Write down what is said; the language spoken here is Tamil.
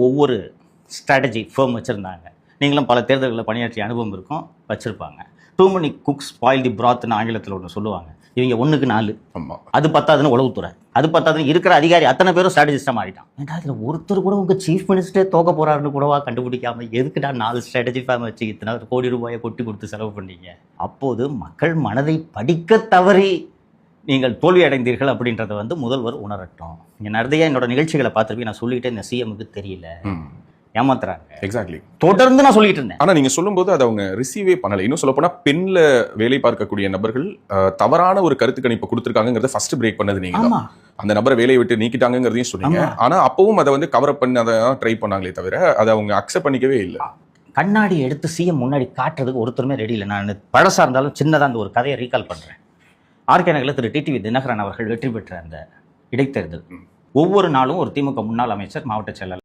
ஒவ்வொரு ஸ்ட்ராட்டஜி ஃபேம் வச்சுருந்தாங்க. நீங்களும் பல தேர்தல்களில் பணியாற்றிய அனுபவம் இருக்கும், வச்சுருப்பாங்க. Too many cooks spoil the பிராத்னு ஆங்கிலத்தில் ஒன்று சொல்லுவாங்க. இவங்க 1க்கு 4. அது பத்தாதுன்னு உளவுத்துறை, அது பத்தாதுன்னு இருக்கிற அதிகாரி அத்தனை பேரும் ஸ்ட்ராட்டஜிஸ்டாக மாறிட்டான். ஏன்டா இதில் ஒருத்தர் கூட உங்கள் சீஃப் மினிஸ்டரே தோக்க போகிறாருன்னு கூடவா கண்டுபிடிக்காம எதுக்குடா 4 ஸ்ட்ராட்டஜி ஃபேம் வச்சு இத்தனை கோடி ரூபாயை கொட்டி கொடுத்து செலவு பண்ணீங்க? அப்போது மக்கள் மனதை படிக்க தவறி நீங்கள் தோல்வி அடைந்தீர்கள் அப்படின்றத முதல்வர் உணரட்டும். நீங்கள் நிறைய என்னோட நிகழ்ச்சிகளை பார்த்துருப்பீங்க. நான் சொல்லிக்கிட்டே இந்த சிஎம்முக்கு தெரியல, ஏமாத்துறாங்க. எக்ஸாக்ட்லி. தொடர்ந்து நான் சொல்லிட்டு இருந்தேன். ஆனா நீங்க சொல்லும்போது அதை அவங்க ரிசீவே பண்ணல. இன்னும் சொல்ல போனா பெண்ல வேலை பார்க்கக்கூடிய நபர்கள் தவறான ஒரு கருத்து கணிப்பை கொடுத்திருக்காங்கிறத ஃபர்ஸ்ட் பிரேக் பண்ணது நீங்க தான். அந்த நபரை வேலையை விட்டு நீக்கிட்டாங்கிறதையும் சொன்னீங்க. ஆனா அப்பவும் அதை கவர் பண்ணி அதை ட்ரை பண்ணாங்களே தவிர அதை அவங்க அக்செப்ட் பண்ணிக்கவே இல்லை. கண்ணாடி எடுத்து சிஎம் முன்னாடி காட்டுறதுக்கு ஒருத்தருமே ரெடி இல்லை. நான் பழசா இருந்தாலும் சின்னதாக அந்த ஒரு கதையை ரீகால் பண்றேன். ஆர்கே நகரில் திரு டிடிவி தினகரன் அவர்கள் வெற்றி பெற்ற அந்த இடைத்தேர்தல், ஒவ்வொரு நாளும் ஒரு திமுக முன்னாள் அமைச்சர், மாவட்ட செயலாளர்